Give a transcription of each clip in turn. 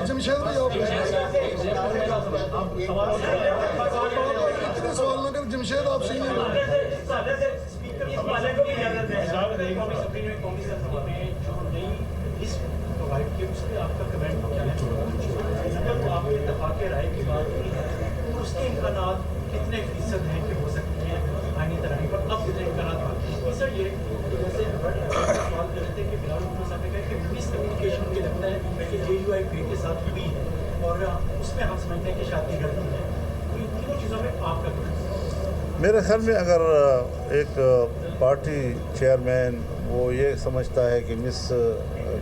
जमशेद भाई इतने सवाल ना कर, जमशेद आप सही नहीं आपका कमेंट क्या है? तो आपके इत्तेफाक राय की बात हुई है, उसके इम्कानात कितने फीसद हैं कि हो सकती है आइनी तराई पर? अब कितने इम्कानात बाकी हैं? सर ये जैसे सवाल कर रहे थे कि बिलावल भुट्टो साहब ने कहा कि मिस कम्युनिकेशन मुझे लगता है कि JUIP के साथ हुई है और उसमें हम समझते हैं कि शादी गलती है। तो इन तीनों चीज़ों में आपका मेरे ख्याल में अगर एक पार्टी चेयरमैन वो ये समझता है कि मिस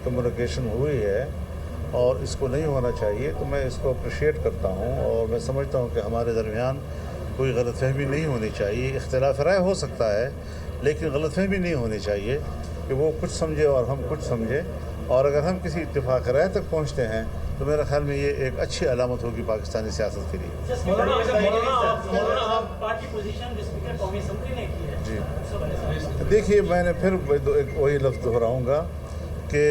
कम्युनिकेशन हुई है और इसको नहीं होना चाहिए, तो मैं इसको अप्रिशिएट करता हूँ और मैं समझता हूँ कि हमारे दरमियान कोई गलतफहमी नहीं होनी चाहिए। इख्तिलाफ राय हो सकता है लेकिन गलतफहमी नहीं होनी चाहिए कि वो कुछ समझे और हम कुछ समझें, और अगर हम किसी इत्तेफाक राय तक पहुँचते हैं तो मेरे ख्याल में ये एक अच्छी अलामत होगी पाकिस्तानी सियासत के लिए। जी देखिए, मैंने फिर वही लफ्ज़ दोहराऊँगा कि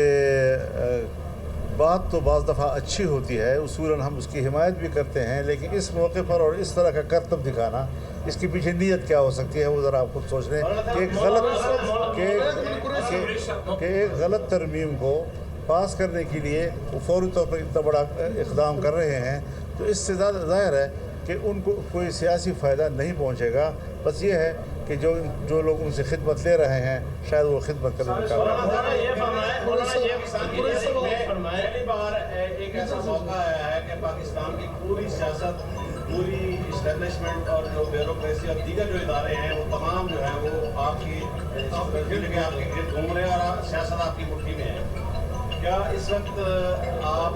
बात तो बाज़ दफ़ा अच्छी होती है, उसूलन हम उसकी हिमायत भी करते हैं, लेकिन इस मौके पर और इस तरह का करतब दिखाना, इसके पीछे नीयत क्या हो सकती है वो ज़रा आप खुद सोच लें कि एक गलत तरमीम को पास करने के लिए वो फौरी तौर पर इतना बड़ा इक़दाम कर रहे हैं, तो इससे ज़्यादा ज़ाहिर है कि उनको कोई सियासी फ़ायदा नहीं पहुँचेगा। बस ये है कि जो लोग उनसे खिदमत ले रहे हैं शायद वो खिदमत करने का पहली बार एक ऐसा मौका आया है कि पाकिस्तान की पूरी सियासत, पूरी इस्टेब्लिशमेंट और जो ब्यूरोक्रेसी और दीगर जो इदारे हैं वो तमाम जो है वो आपकी गिरद घूम रहे हैं और सियासत आपकी मुट्ठी में है। क्या इस वक्त आप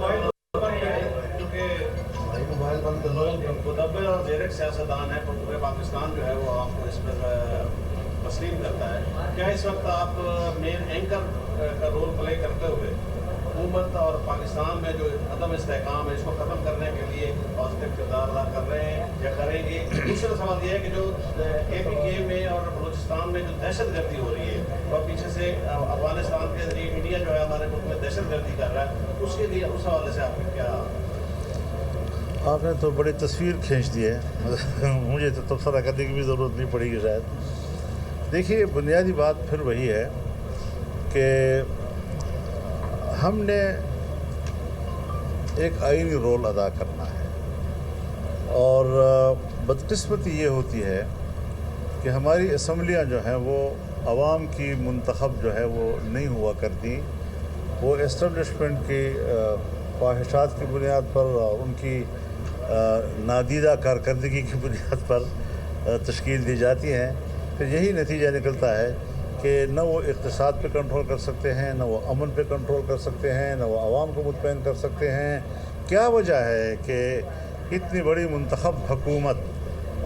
चूँकि मुदब्बिर और ज़ेरक सियासतदान है, पूरे पाकिस्तान जो है वो आपको इस पर तस्लीम करता है, क्या इस वक्त आप मेन एंकर का रोल प्ले करते हुए हुकूमत और पाकिस्तान में जो अदम इस्तेहकाम है इसको ख़त्म करने के लिए पॉजिटिव किरदार अदा कर रहे हैं या करेंगे? दूसरा सवाल ये है कि जो APK में और बलूचिस्तान में जो दहशत गर्दी हो रही है और पीछे से अफगानिस्तान के जरिए इंडिया जो है हमारे मुल्क में दहशत गर्दी कर रहा है, उसके लिए उस हवाले से आपकी क्या? आपने तो बड़ी तस्वीर खींच दी है मुझे तो तबसरा करने की भी ज़रूरत नहीं पड़ेगी शायद। देखिए, बुनियादी बात फिर वही है कि हमने एक आईनी रोल अदा करना है, और बदकिस्मती ये होती है कि हमारी असम्बलियाँ जो हैं वो आवाम की मुंतखब जो है वो नहीं हुआ करती, वो एस्टेब्लिशमेंट की ख्वाहिशात की बुनियाद पर और उनकी नादीदा कारकर्दगी की बुनियाद पर तश्कील दी जाती हैं। फिर यही नतीजा निकलता है कि न वो इक़्तिसाद पे कंट्रोल कर सकते हैं, न वो अमन पे कंट्रोल कर सकते हैं, न वो आवाम को मुतमईन कर सकते हैं। क्या वजह है कि इतनी बड़ी मुंतखब हुकूमत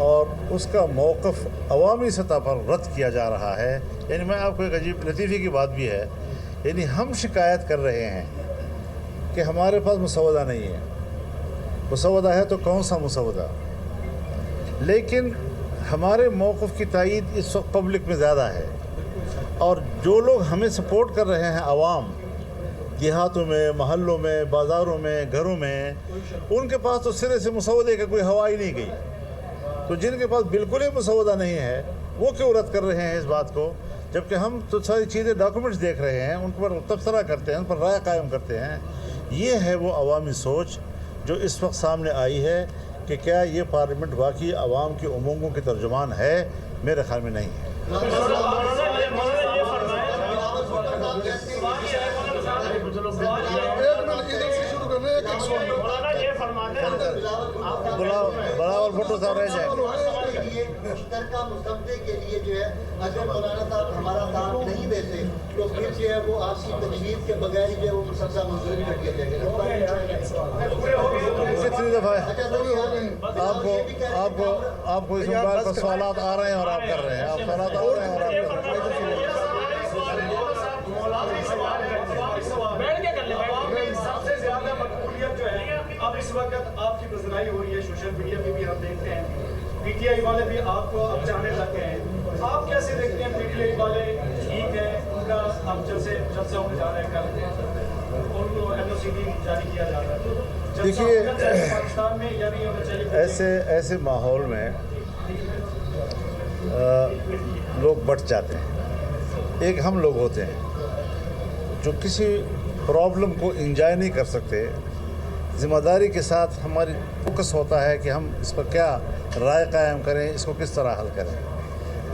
और उसका मौक़िफ़ अवामी सतह पर रद्द किया जा रहा है? यानी मैं आपको एक अजीब लतीफ़े की बात भी है, यानी हम शिकायत कर रहे हैं कि हमारे पास मुसवदा नहीं है। मुसवदा है तो कौन सा मुसवदा? लेकिन हमारे मौक़िफ़ की तायीद इस वक्त पब्लिक में ज़्यादा है, और जो लोग हमें सपोर्ट कर रहे हैं, आवाम, देहातों में, महल्लों में, बाज़ारों में, घरों में, उनके पास तो सिरे से मुसवदे का कोई हवा ही नहीं गई। तो जिनके पास बिल्कुल ही मुसवदा नहीं है वो क्यों रद्द कर रहे हैं इस बात को, जबकि हम तो सारी चीज़ें डॉक्यूमेंट्स देख रहे हैं, उन पर तबसरा करते हैं, उन पर राय कायम करते हैं। ये है वो अवामी सोच जो इस वक्त सामने आई है कि क्या ये पार्लियामेंट वाकई आवाम की उमंगों की तर्जुमान है? मेरे ख्याल में नहीं है। बिलावल भुट्टो साहब रह जाए मुश्तरका मुसवदे के लिए जो है अगर मौलाना साहब हमारा साथ नहीं देते तो फिर जो है वो आपकी तजवीज़ के बगैर जो है वो मुसवदा मंजूर कर दिया जाएगा। कितनी दफ़ा है आपको इस मोबाइल पर सवालात आ रहे हैं और आप कर रहे हैं, आप सवालात आ रहे हैं और आप कर रहे हैं। सबसे ज़्यादा मकबूलियत जो है अब इस वक्त आपकी बज़नाई हो रही है, सोशल मीडिया पे भी हम देखते हैं, PTI वाले भी आपको अब चाहने लग गए हैं। आप कैसे देखते हैं? PTI वाले ठीक है, उनका अब जब से होने जा रहा है, उनको भी जारी किया जा रहा है। जब देखिए, पाकिस्तान में या नहीं होना चाहिए। ऐसे माहौल में लोग बट जाते हैं। एक हम लोग होते हैं जो किसी प्रॉब्लम को एंजॉय नहीं कर सकते। ज़िम्मेदारी के साथ हमारी फोकस होता है कि हम इस पर क्या राय कायम करें, इसको किस तरह हल करें।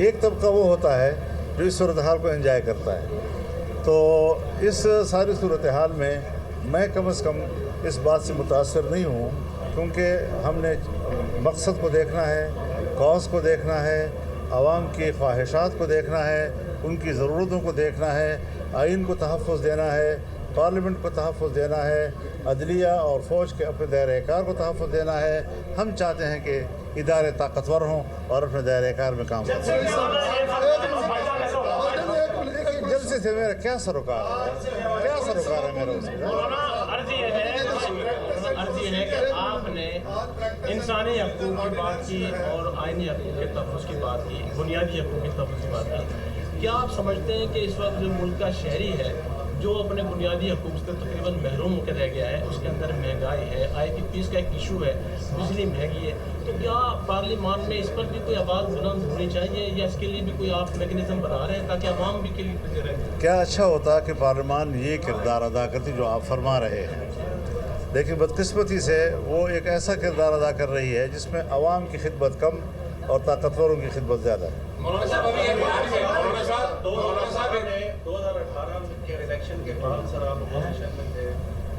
एक तबका वो होता है जो इस सूरत हाल को एंजॉय करता है। तो इस सारी सूरत हाल में मैं कम से कम इस बात से मुतासर नहीं हूँ, क्योंकि हमने मकसद को देखना है, कॉज को देखना है, आवाम की ख्वाहिशात को देखना है, उनकी ज़रूरतों को देखना है, आइन को तहफ़्फ़ुज़ देना है, पार्लियामेंट को तहफ़्फ़ुज़ देना है, अदलिया और फ़ौज के अपने दायरे-ए-कार को तहफ़्फ़ुज़ देना है। हम चाहते हैं कि इदारे ताकतवर हों और अपने दायरे-ए-कार में काम करें। जलसे से मेरा क्या सरोकार है मेरा उसमें? अर्ज़ ये है कि आपने इंसानी हकूक़ की बात की और आइनी हकूक़ के तहफ़्फ़ुज़ की बात की, बुनियादी हकूक़ के तहफ़्फ़ुज़ की बात की। क्या आप समझते हैं कि इस वक्त जो मुल्क का शहरी है जो अपने बुनियादी हकूक़ से तकरीबन महरूम होकर रह गया है, उसके अंदर महंगाई है, IPPs का एक इशू है, बिजली महंगी है, तो क्या पार्लियामान में इस पर भी कोई आवाज़ बुलंद होनी चाहिए या इसके लिए भी कोई आप मैकेनिज़्म बना रहे हैं ताकि आवाम भी के लिए रहे? क्या अच्छा होता कि पार्लियामान ये किरदार अदा करती जो आप फरमा रहे हैं, लेकिन बदकिस्मती से वो एक ऐसा किरदार अदा कर रही है जिसमें आवाम की खिदमत कम और ताकतवरों की खिदमत ज़्यादा है। 2018 के इलेक्शन के बाद सर आप अपोजिशन में थे,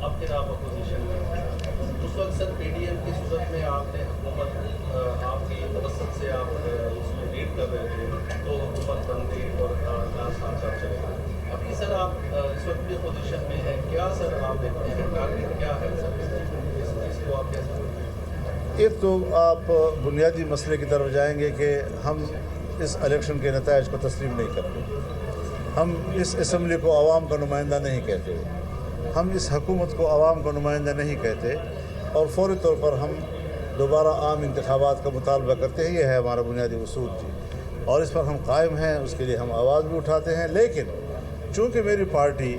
अब फिर आप अपोजिशन में हैं। उस वक्त सर PDM की सूरत में आपने हुकूमत आपकी मकसद से आप उसमें लीड कर रहे थे, तो हुकूमत बनती और 4 साल तक चले गए। अभी सर आप इस वक्त भी अपोजिशन में हैं, क्या सर आप देखते हैं टारगेट क्या है सर इस चीज़ को आप कैसे? एक तो आप बुनियादी मसले की तरफ जाएंगे कि हम इस इलेक्शन के नताइज को तस्लीम नहीं करते। हम इस असम्बली को आवाम का नुमाइंदा नहीं कहते, हम इस हुकूमत को आवाम का नुमाइंदा नहीं कहते, और फौरी तौर पर हम दोबारा आम इंतखाबात का मुतालबा करते हैं। ये है हमारा बुनियादी उसूल जी, और इस पर हम कायम हैं, उसके लिए हम आवाज़ भी उठाते हैं। लेकिन चूँकि मेरी पार्टी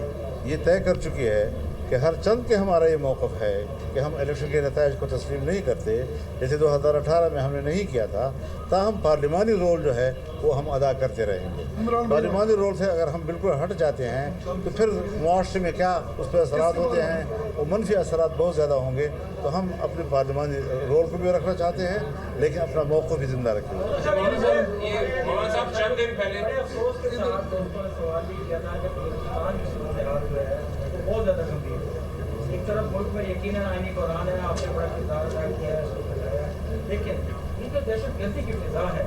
ये तय कर चुकी है कि हर चंद के हमारा ये मौक़िफ़ है कि हम इलेक्शन के नताइज को तस्लीम नहीं करते, जैसे 2018 में हमने नहीं किया था, ताहम पार्लिमानी रोल जो है वो हम अदा करते रहेंगे। पार्लिमानी रोल से अगर हम बिल्कुल हट जाते हैं तो फिर मुआशरे में क्या उस पर असरात होते हैं, वो मनफी असरात बहुत ज़्यादा होंगे। तो हम अपने पार्लिमानी रोल को भी रखना चाहते हैं, लेकिन अपना मौक़िफ़ भी ज़िंदा रखेंगे। बहुत ज़्यादा गंभीर है। एक तरफ मुल्क में यकीनन आईनी कुरान है, आपने बड़ा किरदार अदा किया है, इसको बताया, लेकिन ये जो दहशतगर्दी की फिजा है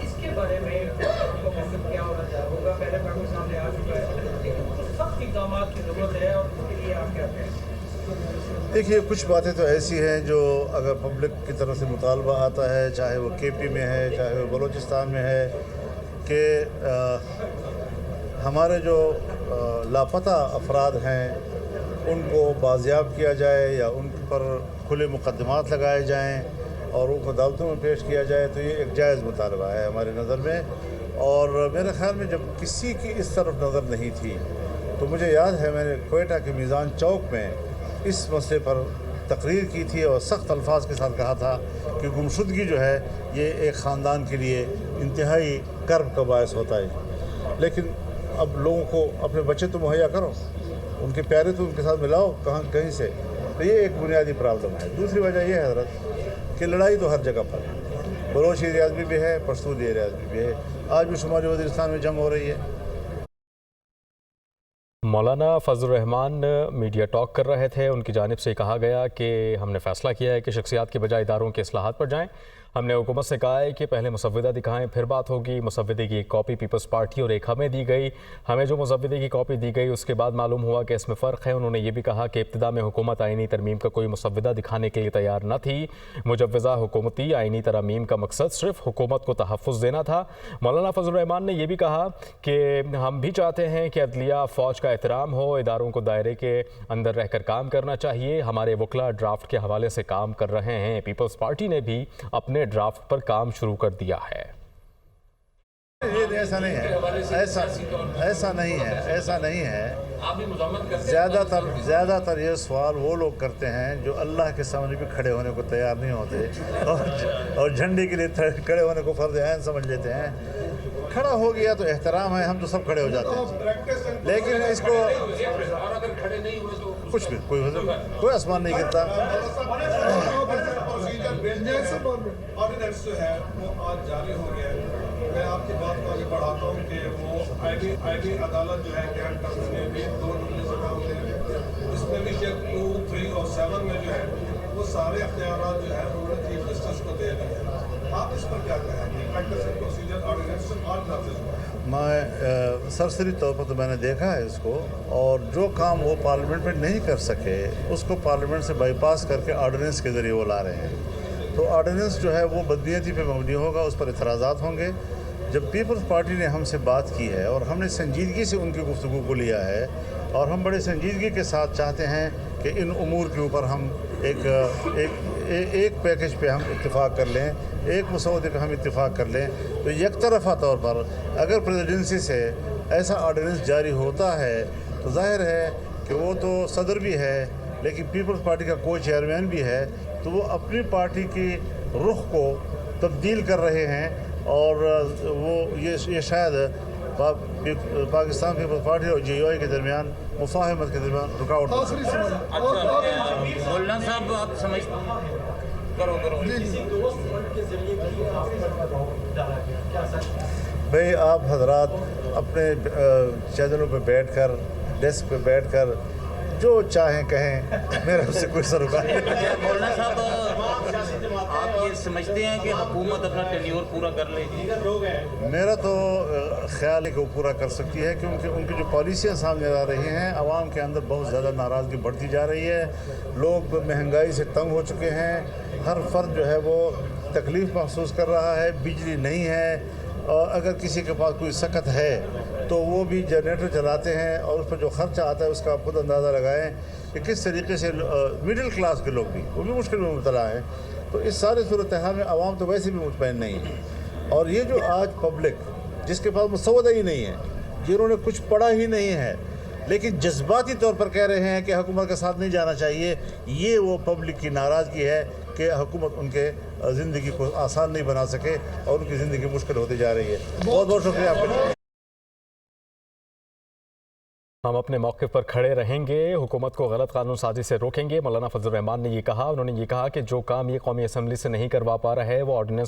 इसके बारे में आपको मकसद क्या होगा? पहले कानून सामने आ चुका है, लेकिन कुछ सख्त इक़दाम की ज़रूरत है, और उसके लिए आप क्या कहें? देखिए, कुछ बातें तो ऐसी हैं जो अगर पब्लिक की तरफ से मुतालबा आता है, चाहे वो KP में है, चाहे वो बलूचिस्तान में है, कि हमारे जो लापता अफराद हैं उनको बाजियाब किया जाए या उन पर खुले मुकदमात लगाए जाएं और उनको अदालतों में पेश किया जाए, तो ये एक जायज़ मुतालबा है हमारी नज़र में। और मेरे ख़्याल में जब किसी की इस तरफ नज़र नहीं थी, तो मुझे याद है मैंने कोयटा के मीज़ान चौक में इस मसले पर तकरीर की थी और सख्त अल्फाज के साथ कहा था कि गुमशुदगी जो है ये एक ख़ानदान के लिए इंतहाई कर्ब का बायस होता है। लेकिन अब लोगों को अपने बच्चे तो मुहैया करो, उनके प्यारे तो उनके साथ मिलाओ कहीं से। तो ये एक बुनियादी प्रॉब्लम है। दूसरी वजह यह है हज़रत कि लड़ाई तो हर जगह पर है, बलोच एरियाज में भी है, पश्तून एरियाज में भी है। आज भी शुमाली वज़ीरिस्तान में जंग हो रही है। मौलाना फजल रहमान मीडिया टॉक कर रहे थे। उनकी जानिब से कहा गया कि हमने फ़ैसला किया है कि शख्सियात के बजाय इदारों के इस्लाहात पर जाएं। हमने हुकूमत से कहा है कि पहले मुसव्विदा दिखाएं, फिर बात होगी। मुसव्विदे की एक कॉपी पीपल्स पार्टी और एक हमें दी गई। हमें जो मुसव्विदे की कॉपी दी गई उसके बाद मालूम हुआ कि इसमें फ़र्क है। उन्होंने ये भी कहा कि इब्तिदा में हुकूमत आइनी तरमीम का कोई मुसव्विदा दिखाने के लिए तैयार न थी। मुजव्वज़ा हुकूमती आइनी तरमीम का मकसद सिर्फ हुकूमत को तहफ़्फ़ुज़ देना था। मौलाना फजल रहमान ने यह भी कहा कि हम भी चाहते हैं कि अदलिया फ़ौज का एहतराम हो, इदारों को दायरे के अंदर रहकर काम करना चाहिए। हमारे वकला ड्राफ्ट के हवाले से काम कर रहे हैं। पीपल्स पार्टी ने भी अपने ड्राफ्ट पर काम शुरू कर दिया है। ऐसा नहीं है, ऐसा नहीं है। आप भी मुज़म्मत करते ज़्यादातर ये सवाल वो लोग करते हैं जो अल्लाह के सामने भी खड़े होने को तैयार नहीं होते और झंडे के लिए खड़े होने को फर्ज ऐन समझ लेते हैं। खड़ा हो गया तो एहतराम है, हम तो सब खड़े हो जाते हैं, लेकिन इसको और अगर खड़े नहीं हुए तो कुछ भी कोई आसमान नहीं गिरता। ऑर्डिनेंस जो है वो आज जारी हो गया है। मैं आपकी बात को आगे बढ़ाता हूँ कि वो आईनी अदालत जो है कैंट काउंसिल में भी 2 जुमले से काम दे रहे हैं। इसमें भी चेक 2, 3 और 7 में जो है वो सारे अख्तियारात जो है उन्होंने चीफ जस्टिस को दे दिए हैं। आप इस पर क्या कहेंगे? प्रैक्टिस एंड प्रोसीजर ऑर्डिनेंस मैं सरसरी तौर पर तो मैंने देखा है इसको, और जो काम वो पार्लियामेंट में नहीं कर सके उसको पार्लियामेंट से बाईपास करके ऑर्डिनेंस के ज़रिए वो ला रहे हैं। तो ऑर्डिनेंस जो है वो बदनीयती पे मबनी होगा, उस पर इतराज़ात होंगे। जब पीपल्स पार्टी ने हमसे बात की है और हमने संजीदगी से उनकी गुफ्तगू को लिया है और हम बड़े संजीदगी के साथ चाहते हैं कि इन उमूर के ऊपर हम एक पैकेज पे हम इत्तेफाक कर लें, एक मसौदे पे हम इत्तेफाक कर लें, तो एक तरफ़ा तौर पर अगर प्रेसिडेंसी से ऐसा ऑर्डिनेंस जारी होता है तो जाहिर है कि वो तो सदर भी है लेकिन पीपल्स पार्टी का को चेयरमैन भी है, तो वो अपनी पार्टी की रुख को तब्दील कर रहे हैं और वो ये शायद पाकिस्तान पीपल्स पार्टी और JUI के दरमियान मुफाहमत के दरमियान रुकावट। मौलाना साहब आप समझ करो भाई आप हजरात अपने चैनलों पे बैठकर डेस्क पे बैठकर जो चाहें कहें, मेरा उससे कोई सरोकार नहीं। मौलाना साहब आप ये समझते हैं कि हुकूमत अपना टेन्योर पूरा कर लेगी? मेरा तो ख्याल है कि वो पूरा कर सकती है, क्योंकि उनकी जो पॉलिसियाँ सामने आ रही हैं आवाम के अंदर बहुत ज़्यादा नाराज़गी बढ़ती जा रही है। लोग महंगाई से तंग हो चुके हैं, हर फर्द जो है वो तकलीफ़ महसूस कर रहा है। बिजली नहीं है और अगर किसी के पास कोई सकत है तो वो भी जनरेटर चलाते हैं और उस पर जो खर्चा आता है उसका आप खुद अंदाज़ा लगाएं कि किस तरीके से मिडिल क्लास के लोग भी वो भी मुश्किल में मुब्तला हैं। तो इस सारे सूरत हाल में आवाम तो वैसे भी मुतमईन नहीं है, और ये जो आज पब्लिक जिसके पास मुसव्वदा ही नहीं है, जिन्होंने कुछ पढ़ा ही नहीं है लेकिन जज्बाती तौर पर कह रहे हैं कि हुकूमत का साथ नहीं जाना चाहिए, ये वो पब्लिक की नाराज़गी है कि हुकूमत उनके ज़िंदगी को आसान नहीं बना सके और उनकी ज़िंदगी मुश्किल होती जा रही है। बहुत बहुत शुक्रिया आपका। हम अपने मौक़िफ़ पर खड़े रहेंगे, हुकूमत को गलत कानून साजी से रोकेंगे। मौलाना फजल रहमान ने ये कहा, उन्होंने ये कहा कि जो काम ये कौमी असम्बली से नहीं करवा पा रहा है वो ऑर्डिनेंस